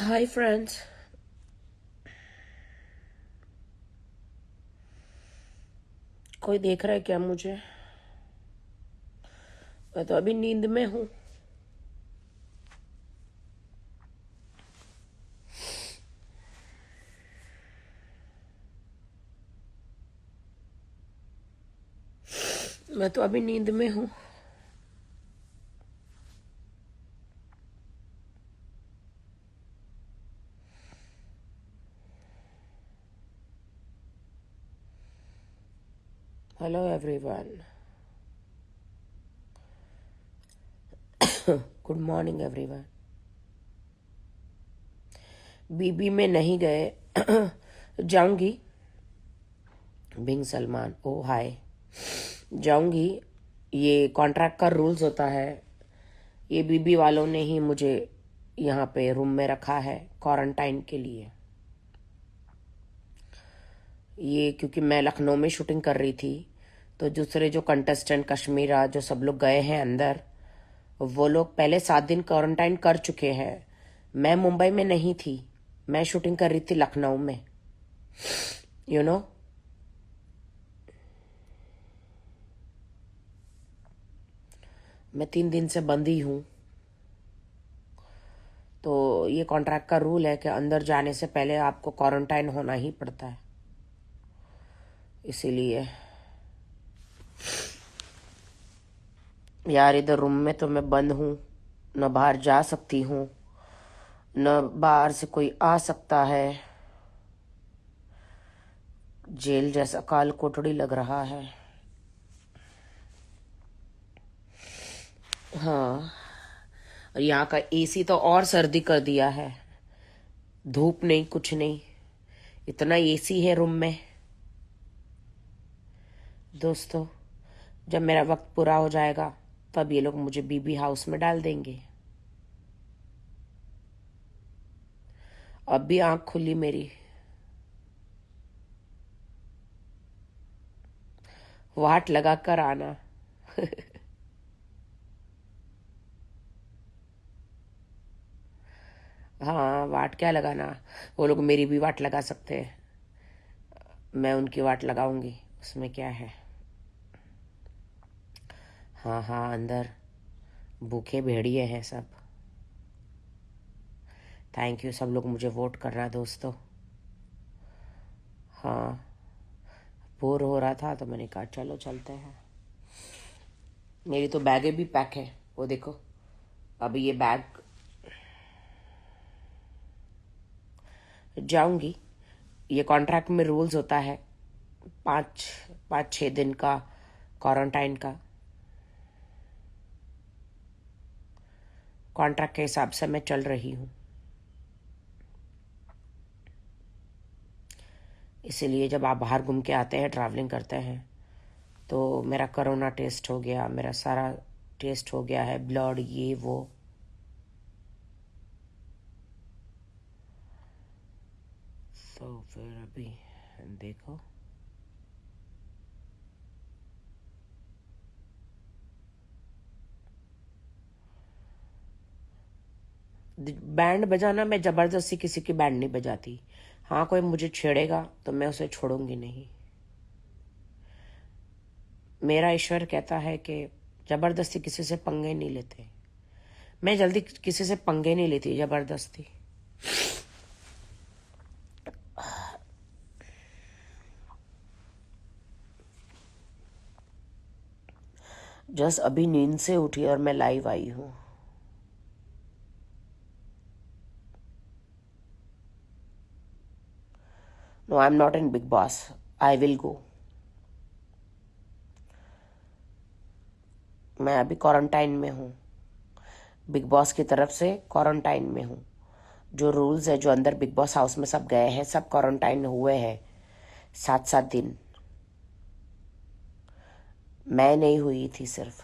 Hi friends. कोई देख रहा है क्या मुझे? मैं तो अभी नींद में हूँ। मैं तो अभी नींद में हूँ। Hello everyone, good morning everyone. BB में नहीं गए। जाऊंगी। बिंग सलमान, ओ हाय। जाऊंगी। ये कॉन्ट्रैक्ट का रूल्स होता है। ये बीबी वालों ने ही मुझे यहाँ पे रूम में रखा है क्वारंटाइन के लिए। ये क्योंकि मैं लखनऊ में शूटिंग कर रही थी, तो दूसरे जो कंटेस्टेंट कश्मीरा जो सब लोग गए हैं अंदर, वो लोग पहले 7 दिन क्वारंटाइन कर चुके हैं। मैं मुंबई में नहीं थी, मैं शूटिंग कर रही थी लखनऊ में। यू नो मैं 3 दिन से बंद ही हूँ। तो ये कॉन्ट्रैक्ट का रूल है कि अंदर जाने से पहले आपको क्वारंटाइन होना ही पड़ता है। इसीलिए यार, इधर रूम में तो मैं बंद हूँ, न बाहर जा सकती हूँ, न बाहर से कोई आ सकता है। जेल जैसा काल कोठड़ी लग रहा है। हाँ, और यहाँ का एसी तो और सर्दी कर दिया है। धूप नहीं, कुछ नहीं, इतना एसी है रूम में। दोस्तों, जब मेरा वक्त पूरा हो जाएगा तब ये लोग मुझे बीबी हाउस में डाल देंगे। अब भी आंख खुली मेरी। वाट लगा कर आना। हाँ, वाट क्या लगाना, वो लोग मेरी भी वाट लगा सकते हैं। मैं उनकी वाट लगाऊंगी, उसमें क्या है। हाँ हाँ, अंदर भूखे भेड़िए हैं सब। थैंक यू सब लोग मुझे वोट करना दोस्तों। हाँ, बोर हो रहा था तो मैंने कहा चलो चलते हैं। मेरी तो बैगें भी पैक है, वो देखो। अभी ये बैग जाऊंगी। ये कॉन्ट्रैक्ट में रूल्स होता है, 5-6 दिन का क्वारंटाइन का। कॉन्ट्रैक्ट के हिसाब से मैं चल रही हूँ। इसीलिए जब आप बाहर घूम के आते हैं, ट्रैवलिंग करते हैं, तो मेरा कोरोना टेस्ट हो गया, मेरा सारा टेस्ट हो गया है, ब्लड ये वो। तो फिर अभी देखो, बैंड बजाना, मैं जबरदस्ती किसी की बैंड नहीं बजाती। हाँ, कोई मुझे छेड़ेगा तो मैं उसे छोड़ूंगी नहीं। मेरा ईश्वर कहता है कि जबरदस्ती किसी से पंगे नहीं लेते। मैं जल्दी किसी से पंगे नहीं लेती जबरदस्ती। जस्ट अभी नींद से उठी और मैं लाइव आई हूँ। No, I am not in Bigg Boss. I will go. मैं अभी क्वारंटाइन में हूँ, बिग बॉस की तरफ से क्वारंटाइन में हूँ। जो रूल्स है, जो अंदर बिग बॉस हाउस में सब गए हैं, सब क्वारंटाइन हुए हैं 7-7 दिन। मैं नहीं हुई थी सिर्फ,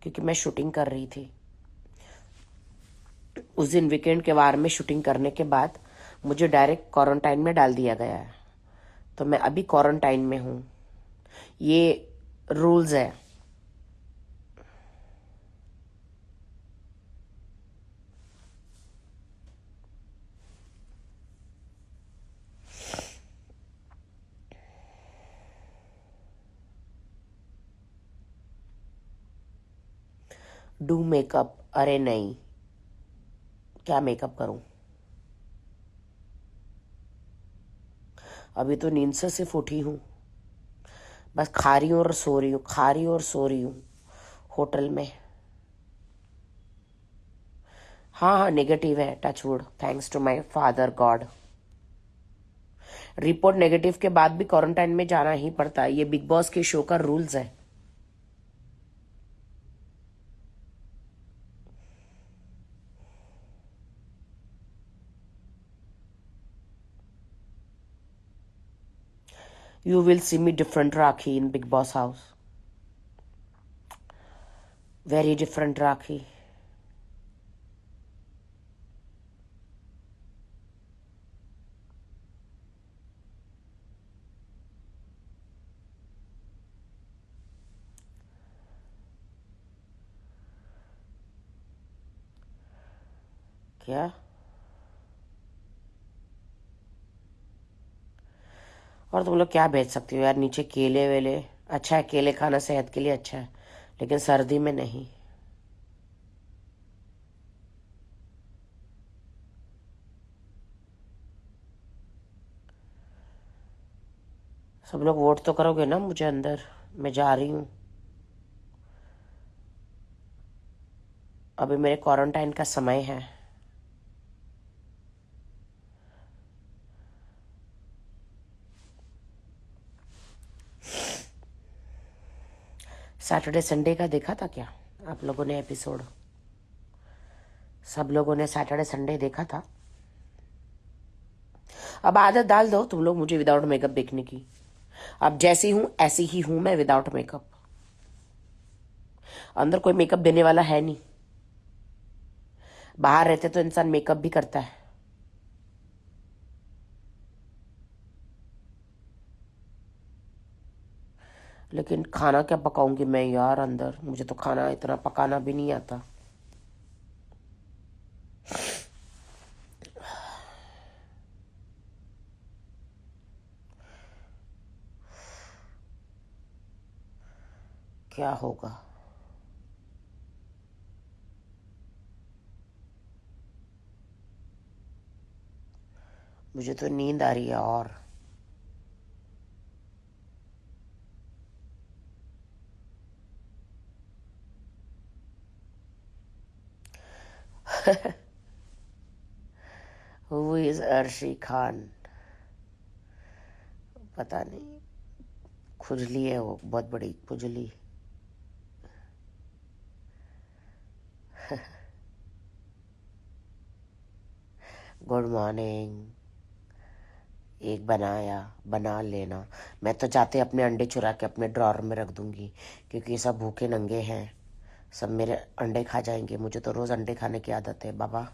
क्योंकि मैं शूटिंग कर रही थी। उस दिन वीकेंड के वार में शूटिंग करने के बाद मुझे डायरेक्ट क्वारंटाइन में डाल दिया गया है। तो मैं अभी क्वारंटाइन में हूँ। ये रूल्स है। डू मेकअप, अरे नहीं, क्या मेकअप करूं, अभी तो नींद से सिर्फ उठी हूं, बस खा रही हूँ और सो रही हूँ, खा रही हूँ और सो रही हूँ होटल में। हाँ हाँ नेगेटिव है, touchwood, thanks to my father god. Report negative के बाद भी क्वारंटाइन में जाना ही पड़ता है, ये बिग बॉस के शो का रूल्स है। You will see me different Rakhi in Big Boss house. Very different Rakhi. क्या? और तुम लोग क्या भेज सकती हो यार नीचे, केले वेले। अच्छा है, केले खाना सेहत के लिए अच्छा है, लेकिन सर्दी में नहीं। सब लोग वोट तो करोगे ना मुझे अंदर, मैं जा रही हूँ। अभी मेरे क्वारंटाइन का समय है। सैटरडे संडे का देखा था क्या आप लोगों ने एपिसोड? सब लोगों ने सैटरडे संडे देखा था? अब आदत डाल दो तुम लोग मुझे विदाउट मेकअप देखने की। अब जैसी हूं ऐसी ही हूं मैं विदाउट मेकअप, अंदर कोई मेकअप देने वाला है नहीं। बाहर रहते तो इंसान मेकअप भी करता है। लेकिन खाना क्या पकाऊंगी मैं यार अंदर, मुझे तो खाना इतना पकाना भी नहीं आता। क्या होगा? मुझे तो नींद आ रही है और हु इज अर्शी खान? पता नहीं, खुजली है वो, बहुत बड़ी खुजली। Good morning. एक बनाया, बना लेना। मैं तो जाते अपने अंडे चुरा के अपने ड्रॉर में रख दूंगी, क्योंकि ये सब भूखे नंगे हैं, सब मेरे अंडे खा जाएंगे। मुझे तो रोज अंडे खाने की आदत है बाबा।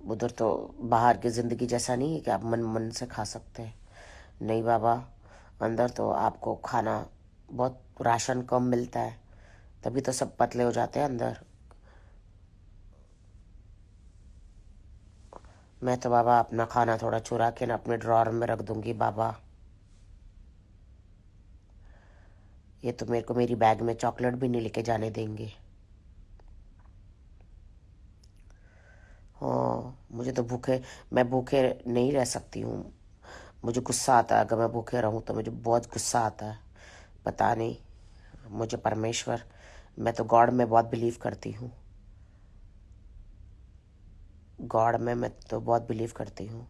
उधर तो बाहर की जिंदगी जैसा नहीं है कि आप मन मन से खा सकते हैं। नहीं बाबा, अंदर तो आपको खाना बहुत, राशन कम मिलता है, तभी तो सब पतले हो जाते हैं अंदर। मैं तो बाबा अपना खाना थोड़ा चुरा के ना अपने ड्रॉर में रख दूंगी बाबा। ये तो मेरे को मेरी बैग में चॉकलेट भी नहीं लेके जाने देंगे। हाँ मुझे तो भूखे, मैं भूखे नहीं रह सकती हूँ। मुझे गुस्सा आता है, अगर मैं भूखे रहूँ तो मुझे बहुत गुस्सा आता है। पता नहीं, मुझे परमेश्वर, मैं तो गॉड में बहुत बिलीव करती हूँ। गॉड में मैं तो बहुत बिलीव करती हूँ।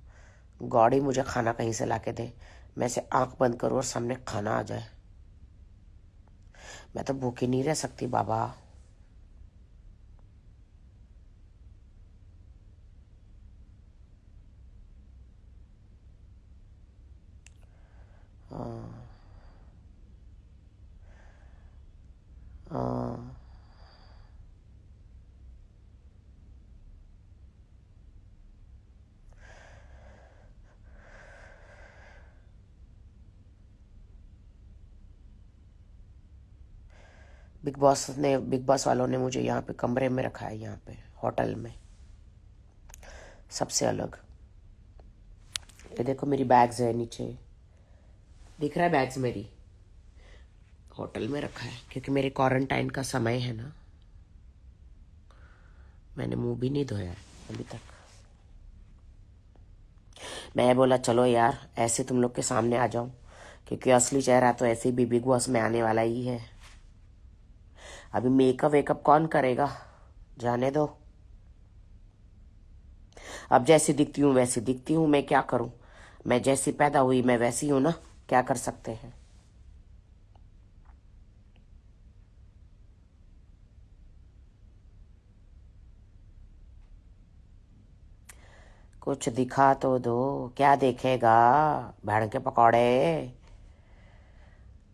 गॉड ही मुझे खाना कहीं से ला के दे, मैं से आंख बंद करूँ और सामने खाना आ जाए। मैं तो भूखी नहीं रह सकती बाबा। हाँ हाँ। बिग बॉस वालों ने मुझे यहाँ पे कमरे में रखा है, यहाँ पे होटल में, सबसे अलग। ये देखो मेरी बैग्स है नीचे, दिख रहा है बैग्स मेरी, होटल में रखा है क्योंकि मेरे क्वारंटाइन का समय है ना। मैंने मुंह भी नहीं धोया है अभी तक। मैं बोला चलो यार ऐसे तुम लोग के सामने आ जाऊं, क्योंकि असली चेहरा तो ऐसे भी बिग बॉस में आने वाला ही है। अभी मेकअप वेकअप कौन करेगा, जाने दो। अब जैसी दिखती हूँ वैसी दिखती हूँ, मैं क्या करूं। मैं जैसी पैदा हुई मैं वैसी हूं ना, क्या कर सकते हैं। कुछ दिखा तो दो, क्या देखेगा भेड़ के पकौड़े।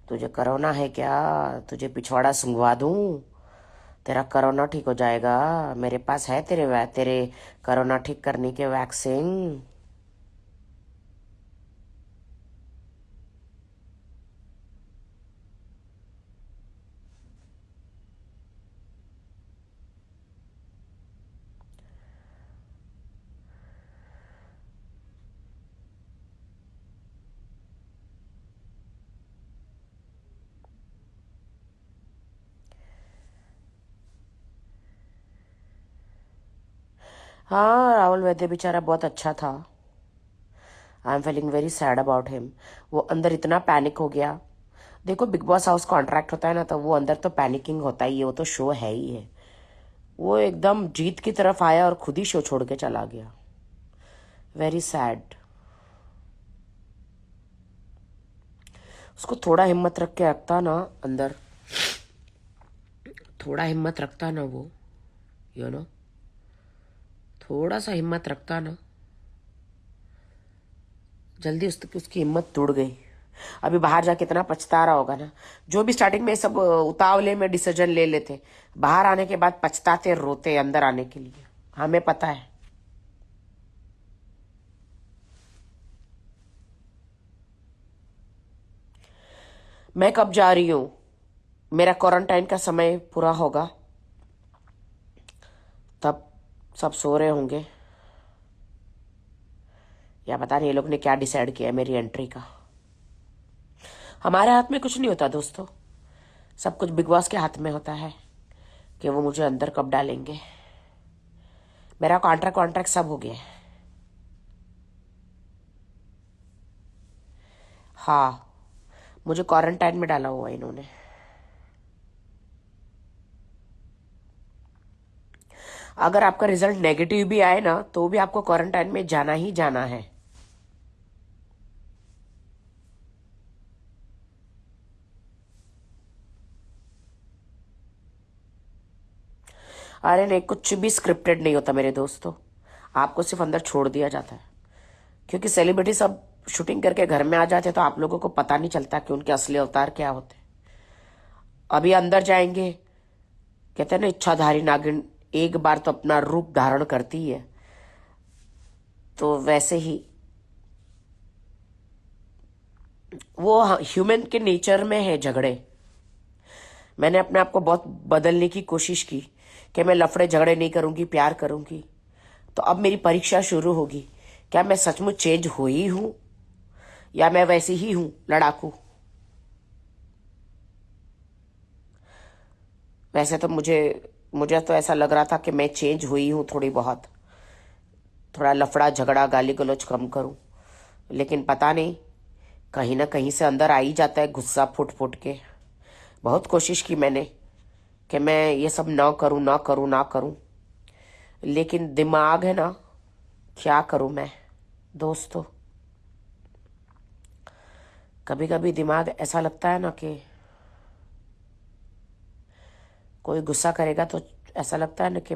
तुझे कोरोना है क्या, तुझे पिछवाड़ा सुंघवा दूं, तेरा कोरोना ठीक हो जाएगा। मेरे पास है तेरे कोरोना ठीक करने के वैक्सीन। हाँ राहुल वैद्य बेचारा बहुत अच्छा था। I am feeling very sad about him. वो अंदर इतना पैनिक हो गया। देखो बिग बॉस हाउस कॉन्ट्रैक्ट होता है ना, तो वो अंदर तो पैनिकिंग होता ही है, वो तो शो है ही है। वो एकदम जीत की तरफ आया और खुद ही शो छोड़ के चला गया। Very sad. उसको थोड़ा हिम्मत रख के रखता ना अंदर, थोड़ा हिम्मत रखता ना वो, यू नो, थोड़ा सा हिम्मत रखता ना, जल्दी उसकी हिम्मत टूट गई। अभी बाहर जाके इतना पछता रहा होगा ना। जो भी स्टार्टिंग में सब उतावले में डिसीजन ले लेते, बाहर आने के बाद पछताते रोते अंदर आने के लिए, हमें पता है। मैं कब जा रही हूँ, मेरा क्वारंटाइन का समय पूरा होगा तब सब सो रहे होंगे, या पता नहीं ये लोग ने क्या डिसाइड किया है मेरी एंट्री का। हमारे हाथ में कुछ नहीं होता दोस्तों, सब कुछ बिग बॉस के हाथ में होता है कि वो मुझे अंदर कब डालेंगे। मेरा कॉन्ट्रैक्ट कॉन्ट्रैक्ट सब हो गया है। हाँ, मुझे क्वारंटाइन में डाला हुआ है इन्होंने। अगर आपका रिजल्ट नेगेटिव भी आए ना, तो भी आपको क्वारंटाइन में जाना ही जाना है। अरे नहीं, कुछ भी स्क्रिप्टेड नहीं होता मेरे दोस्तों, आपको सिर्फ अंदर छोड़ दिया जाता है। क्योंकि सेलिब्रिटी सब शूटिंग करके घर में आ जाते हैं, तो आप लोगों को पता नहीं चलता कि उनके असली अवतार क्या होते हैं। अभी अंदर जाएंगे, कहते हैं ना इच्छाधारी नागिन एक बार तो अपना रूप धारण करती है, तो वैसे ही वो ह्यूमन के नेचर में है झगड़े। मैंने अपने आप को बहुत बदलने की कोशिश की कि मैं लफड़े झगड़े नहीं करूंगी, प्यार करूंगी। तो अब मेरी परीक्षा शुरू होगी, क्या मैं सचमुच चेंज हुई हूं या मैं वैसी ही हूं लड़ाकू। वैसे तो मुझे मुझे तो ऐसा लग रहा था कि मैं चेंज हुई हूं थोड़ी बहुत, थोड़ा लफड़ा झगड़ा गाली गलौज कम करूं। लेकिन पता नहीं, कहीं ना कहीं से अंदर आ ही जाता है गुस्सा फुट फुट के। बहुत कोशिश की मैंने कि मैं ये सब ना करूं ना करूं ना करूं, लेकिन दिमाग है ना, क्या करूं मैं दोस्तों। कभी कभी दिमाग ऐसा लगता है ना कि कोई गुस्सा करेगा तो ऐसा लगता है ना कि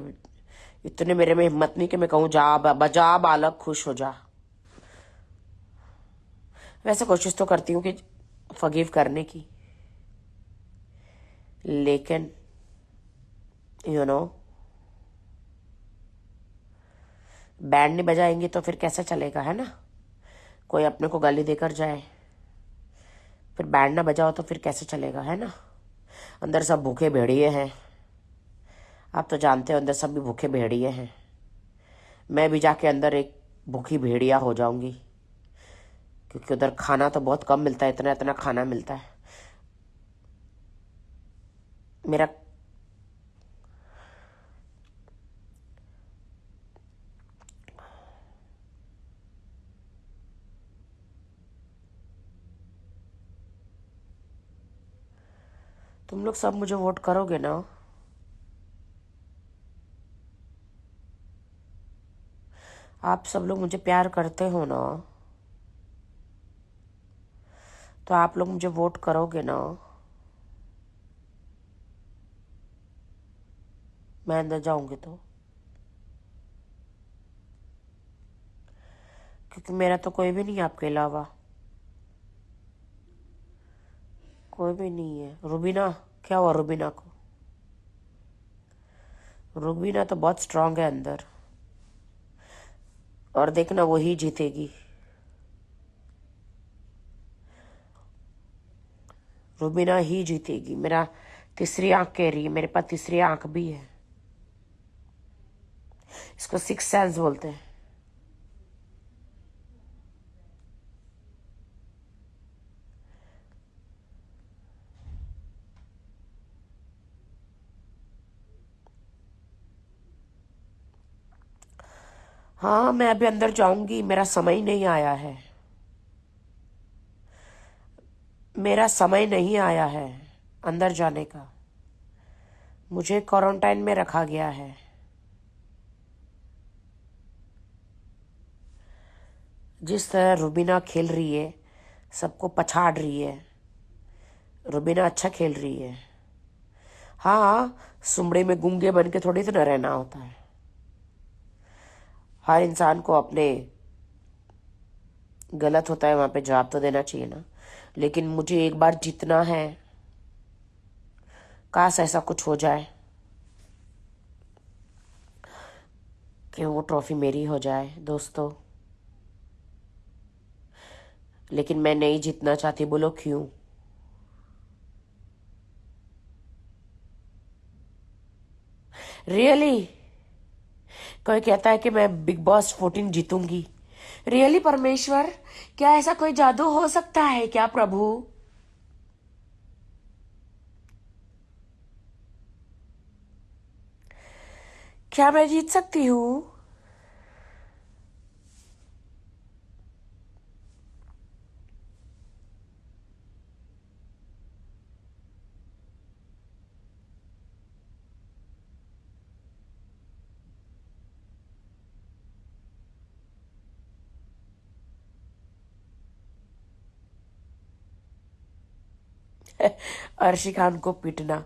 इतने मेरे में हिम्मत नहीं कि मैं कहूँ जा बजा बालक खुश हो जा। वैसे कोशिश तो करती हूँ कि फॉरगिव करने की, लेकिन यू नो, बैंड नहीं बजाएंगे तो फिर कैसे चलेगा, है ना। कोई अपने को गाली देकर जाए, फिर बैंड ना बजाओ तो फिर कैसे चलेगा, है ना। अंदर सब भूखे भेड़िए हैं, आप तो जानते हो अंदर सब भी भूखे भेड़िए हैं। मैं भी जाके अंदर एक भूखी भेड़िया हो जाऊंगी, क्योंकि उधर खाना तो बहुत कम मिलता है, इतना इतना खाना मिलता है। मेरा तुम लोग सब मुझे वोट करोगे ना? आप सब लोग मुझे प्यार करते हो ना? तो आप लोग मुझे वोट करोगे ना? मैं अंदर जाऊंगी तो, क्योंकि मेरा तो कोई भी नहीं है आपके अलावा। कोई भी नहीं है। रुबीना, क्या हुआ रुबीना को? रुबीना तो बहुत स्ट्रांग है अंदर, और देखना वही जीतेगी। रुबीना ही जीतेगी। मेरा तीसरी आंख कह रही है, मेरे पास तीसरी आंख भी है। इसको सिक्स सेंस बोलते हैं। हाँ, मैं अभी अंदर जाऊंगी, मेरा समय नहीं आया है। मेरा समय नहीं आया है अंदर जाने का। मुझे क्वारंटाइन में रखा गया है। जिस तरह रुबीना खेल रही है, सबको पछाड़ रही है, रुबीना अच्छा खेल रही है। हाँ, सुमड़े में गूंगे बन के थोड़ी तो न रहना होता है। हर इंसान को अपने गलत होता है वहां पे जवाब तो देना चाहिए ना। लेकिन मुझे एक बार जीतना है। काश ऐसा कुछ हो जाए कि वो ट्रॉफी मेरी हो जाए दोस्तों। लेकिन मैं नहीं जीतना चाहती। बोलो क्यों? रियली? कोई कहता है कि मैं बिग बॉस 14 जीतूंगी। रियली परमेश्वर? क्या ऐसा कोई जादू हो सकता है क्या प्रभु? क्या मैं जीत सकती हूँ? अर्शी खान को पीटना।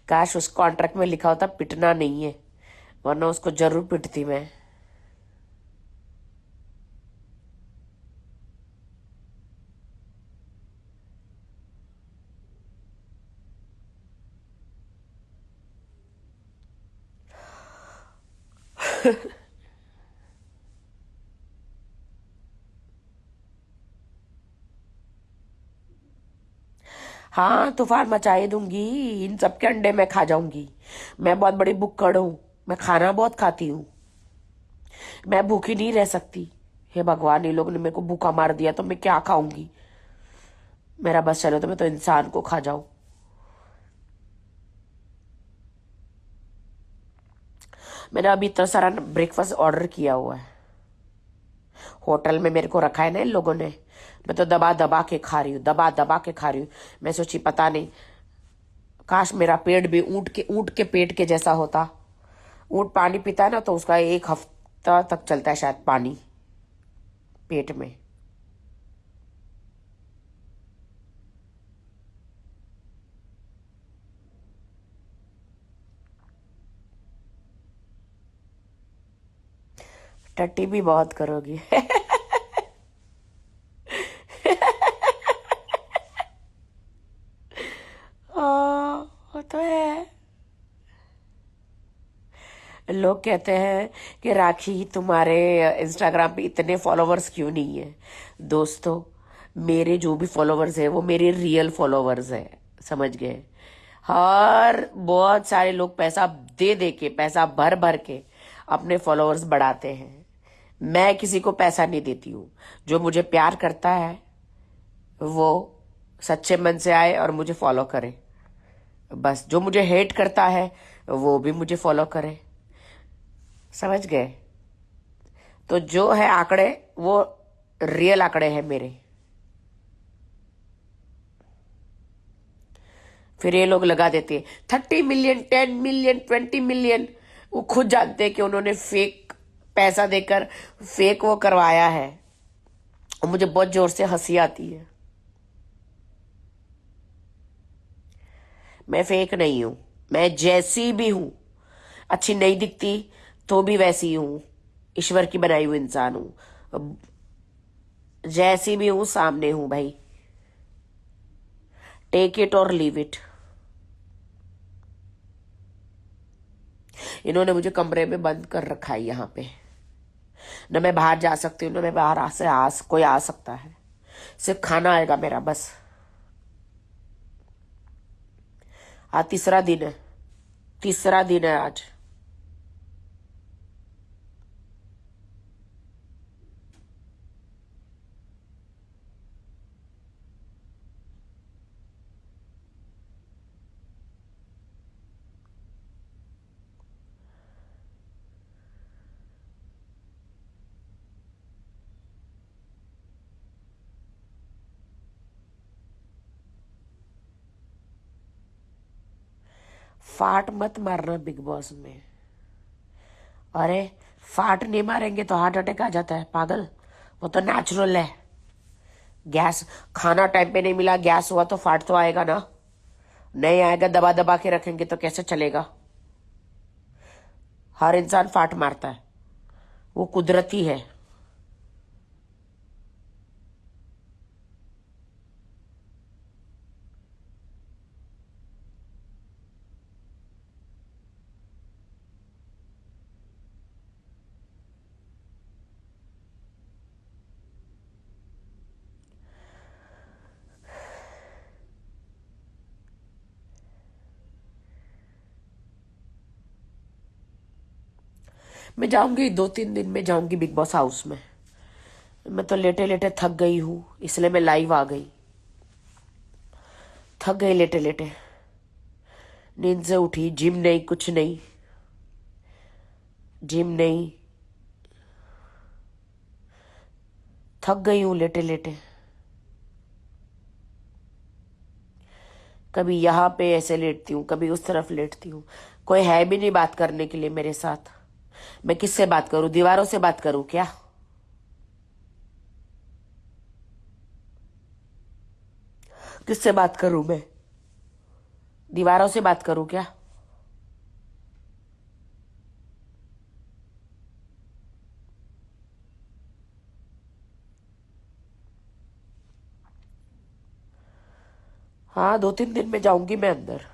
काश उस कॉन्ट्रैक्ट में लिखा होता पिटना नहीं है, वरना उसको जरूर पिटती मैं। हाँ, तूफान मचाए दूंगी। इन सबके अंडे मैं खा जाऊंगी। मैं बहुत बड़ी भुक्कड़ हूँ। मैं खाना बहुत खाती हूँ। मैं भूखी नहीं रह सकती। हे भगवान, ये लोग ने मेरे को भूखा मार दिया तो मैं क्या खाऊंगी? मेरा बस चलो तो मैं तो इंसान को खा जाऊं। मैंने अभी इतना सारा ब्रेकफास्ट ऑर्डर किया हुआ है। होटल में मेरे को रखा है ना इन लोगों ने। मैं तो दबा दबा के खा रही हूँ, दबा दबा के खा रही हूँ। मैं सोची पता नहीं, काश मेरा पेट भी ऊंट के पेट के जैसा होता। ऊंट पानी पीता है ना, तो उसका एक हफ्ता तक चलता है शायद पानी पेट में। टट्टी भी बहुत करोगी। वो तो है। लोग कहते हैं कि राखी, तुम्हारे इंस्टाग्राम पे इतने फॉलोवर्स क्यों नहीं है? दोस्तों, मेरे जो भी फॉलोवर्स है वो मेरे रियल फॉलोवर्स है। समझ गए? हर बहुत सारे लोग पैसा दे दे के, पैसा भर भर के अपने फॉलोवर्स बढ़ाते हैं। मैं किसी को पैसा नहीं देती हूँ। जो मुझे प्यार करता है वो सच्चे मन से आए और मुझे फॉलो करे। बस जो मुझे हेट करता है वो भी मुझे फॉलो करे। समझ गए? तो जो है आंकड़े, वो रियल आंकड़े हैं मेरे। फिर ये लोग लगा देते हैं 30 मिलियन, 10 मिलियन, 20 मिलियन। वो खुद जानते हैं कि उन्होंने फेक पैसा देकर फेक वो करवाया है। और मुझे बहुत जोर से हंसी आती है। मैं फेक नहीं हूं, मैं जैसी भी हूं, अच्छी नहीं दिखती तो भी वैसी हूं, ईश्वर की बनाई हुई इंसान हूं। जैसी भी हूं सामने हूं भाई, टेक इट और लीव इट। इन्होंने मुझे कमरे में बंद कर रखा है यहाँ पे, न मैं बाहर जा सकती हूँ, न मैं बाहर कोई आ सकता है। सिर्फ खाना आएगा मेरा बस। आज तीसरा दिन है, तीसरा दिन है आज। फाट मत मारना बिग बॉस में। अरे फाट नहीं मारेंगे तो हार्ट अटैक आ जाता है पागल, वो तो नेचुरल है। गैस, खाना टाइम पे नहीं मिला, गैस हुआ तो फाट तो आएगा ना। नहीं आएगा, दबा दबा के रखेंगे तो कैसे चलेगा। हर इंसान फाट मारता है, वो कुदरती है। मैं जाऊंगी 2-3 दिन में, जाऊंगी बिग बॉस हाउस में। मैं तो लेटे लेटे थक गई हूं, इसलिए मैं लाइव आ गई। थक गई लेटे लेटे, नींद से उठी, जिम नहीं, कुछ नहीं, जिम नहीं, थक गई हूं लेटे लेटे। कभी यहाँ पे ऐसे लेटती हूँ, कभी उस तरफ लेटती हूँ। कोई है भी नहीं बात करने के लिए मेरे साथ। मैं किससे बात करूं, दीवारों से बात करूं क्या? किससे बात करूं मैं? दीवारों से बात करूं क्या? हाँ, 2-3 दिन में जाऊंगी मैं अंदर।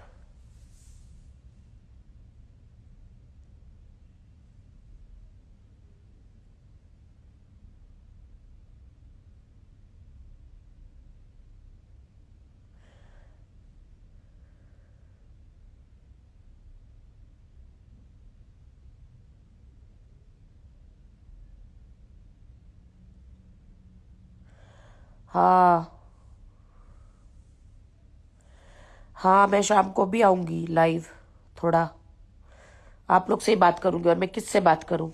हाँ, हाँ, मैं शाम को भी आऊंगी लाइव थोड़ा। आप लोग से ही बात करूंगी, और मैं किससे बात करूं?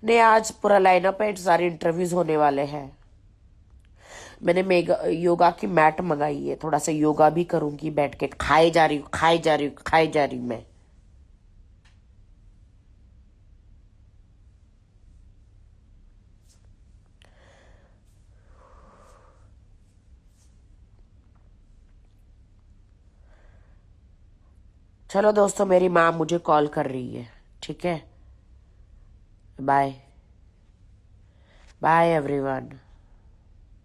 नहीं, आज पूरा लाइनअप है, सारे इंटरव्यूज होने वाले हैं। मैंने मेगा योगा की मैट मंगाई है, थोड़ा सा योगा भी करूंगी बैठ के। खाए जा रही हूँ, खाए जा रही हूँ, खाए जा रही हूँ मैं। चलो दोस्तों, मेरी माँ मुझे कॉल कर रही है, ठीक है? Bye, bye everyone.